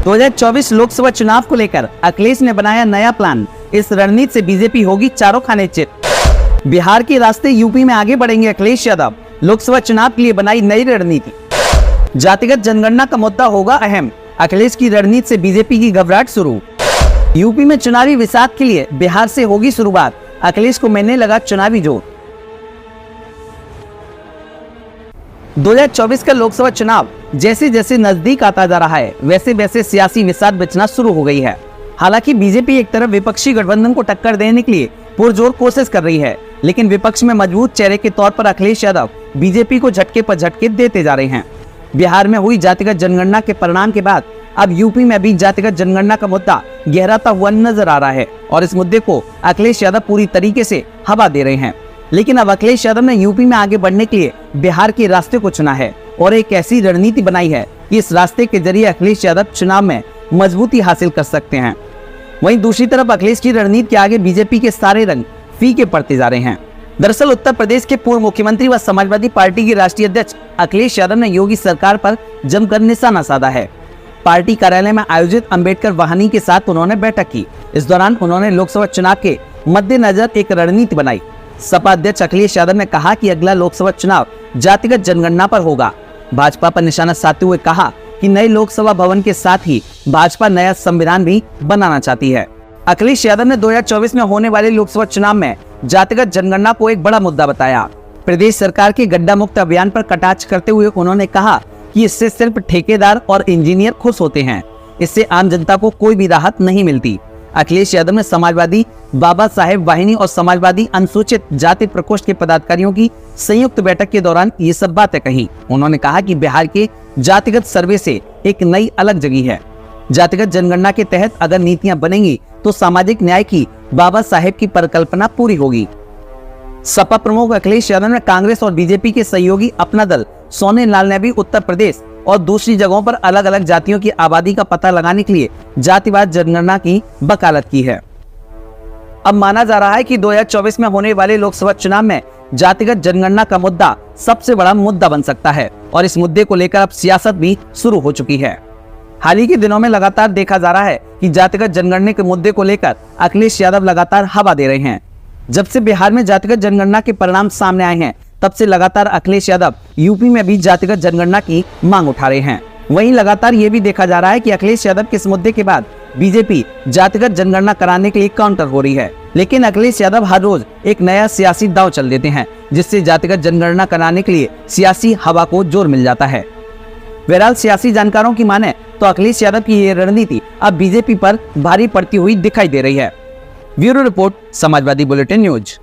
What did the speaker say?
2024 लोकसभा चुनाव को लेकर अखिलेश ने बनाया नया प्लान। इस रणनीति से बीजेपी होगी चारों खाने चित। बिहार के रास्ते यूपी में आगे बढ़ेंगे अखिलेश यादव। लोकसभा चुनाव के लिए बनाई नई रणनीति। जातिगत जनगणना का मुद्दा होगा अहम। अखिलेश की रणनीति से बीजेपी की घबराहट शुरू। यूपी में चुनावी विसाख के लिए बिहार से होगी शुरुआत। अखिलेश को मिलने लगा चुनावी जोर। 2024 का लोकसभा चुनाव जैसे जैसे नजदीक आता जा रहा है, वैसे वैसे सियासी विसाद बचना शुरू हो गई है। हालांकि बीजेपी एक तरफ विपक्षी गठबंधन को टक्कर देने के लिए पुरजोर कोशिश कर रही है, लेकिन विपक्ष में मजबूत चेहरे के तौर पर अखिलेश यादव बीजेपी को झटके पर झटके देते जा रहे हैं। बिहार में हुई जातिगत जनगणना के परिणाम के बाद अब यूपी में भी जातिगत जनगणना का मुद्दा गहराता हुआ नजर आ रहा है और इस मुद्दे को अखिलेश यादव पूरी तरीके से हवा दे रहे हैं। लेकिन अब अखिलेश यादव ने यूपी में आगे बढ़ने के लिए बिहार के रास्ते को चुना है और एक ऐसी रणनीति बनाई है कि इस रास्ते के जरिए अखिलेश यादव चुनाव में मजबूती हासिल कर सकते हैं। वहीं दूसरी तरफ अखिलेश की रणनीति के आगे बीजेपी के सारे रंग फीके पड़ते जा रहे हैं। दरअसल उत्तर प्रदेश के पूर्व मुख्यमंत्री व समाजवादी पार्टी के राष्ट्रीय अध्यक्ष अखिलेश यादव ने योगी सरकार पर जमकर निशाना साधा है। पार्टी कार्यालय में आयोजित अंबेडकर वाहिनी के साथ उन्होंने बैठक की। इस दौरान उन्होंने लोकसभा चुनाव के मद्देनजर एक रणनीति बनाई। सपा अध्यक्ष अखिलेश यादव ने कहा कि अगला लोकसभा चुनाव जातिगत जनगणना पर होगा। भाजपा पर निशाना साधते हुए कहा कि नए लोकसभा भवन के साथ ही भाजपा नया संविधान भी बनाना चाहती है। अखिलेश यादव ने 2024 में होने वाले लोकसभा चुनाव में जातिगत जनगणना को एक बड़ा मुद्दा बताया। प्रदेश सरकार के गड्ढा मुक्त अभियान पर कटाक्ष करते हुए उन्होंने कहा कि इससे सिर्फ ठेकेदार और इंजीनियर खुश होते हैं, इससे आम जनता को कोई भी राहत नहीं मिलती। अखिलेश यादव ने समाजवादी बाबा साहेब वाहिनी और समाजवादी अनुसूचित जाति प्रकोष्ठ के पदाधिकारियों की संयुक्त बैठक के दौरान ये सब बातें कही। उन्होंने कहा कि बिहार के जातिगत सर्वे से एक नई अलग जगह है। जातिगत जनगणना के तहत अगर नीतियां बनेंगी तो सामाजिक न्याय की बाबा साहेब की परिकल्पना पूरी होगी। सपा प्रमुख अखिलेश यादव ने कांग्रेस और बीजेपी के सहयोगी अपना दल सोनेलाल ने भी उत्तर प्रदेश और दूसरी जगहों पर अलग अलग जातियों की आबादी का पता लगाने के लिए जातिवाद जनगणना की वकालत की है। अब माना जा रहा है कि 2024 में होने वाले लोकसभा चुनाव में जातिगत जनगणना का मुद्दा सबसे बड़ा मुद्दा बन सकता है और इस मुद्दे को लेकर अब सियासत भी शुरू हो चुकी है। हाल ही के दिनों में लगातार देखा जा रहा है कि जातिगत जनगणना के मुद्दे को लेकर अखिलेश यादव लगातार हवा दे रहे हैं। जब से बिहार में जातिगत जनगणना के परिणाम सामने आए हैं, तब से लगातार अखिलेश यादव यूपी में भी जातिगत जनगणना की मांग उठा रहे हैं। वहीं लगातार ये भी देखा जा रहा है कि अखिलेश यादव के इस मुद्दे के बाद बीजेपी जातिगत जनगणना कराने के लिए काउंटर हो रही है। लेकिन अखिलेश यादव हर रोज एक नया सियासी दांव चल देते हैं, जिससे जातिगत जनगणना कराने के लिए सियासी हवा को जोर मिल जाता है। बहरहाल सियासी जानकारों की माने तो अखिलेश यादव की ये रणनीति अब बीजेपी पर भारी पड़ती हुई दिखाई दे रही है। Bureau report, Samajwadi bulletin news.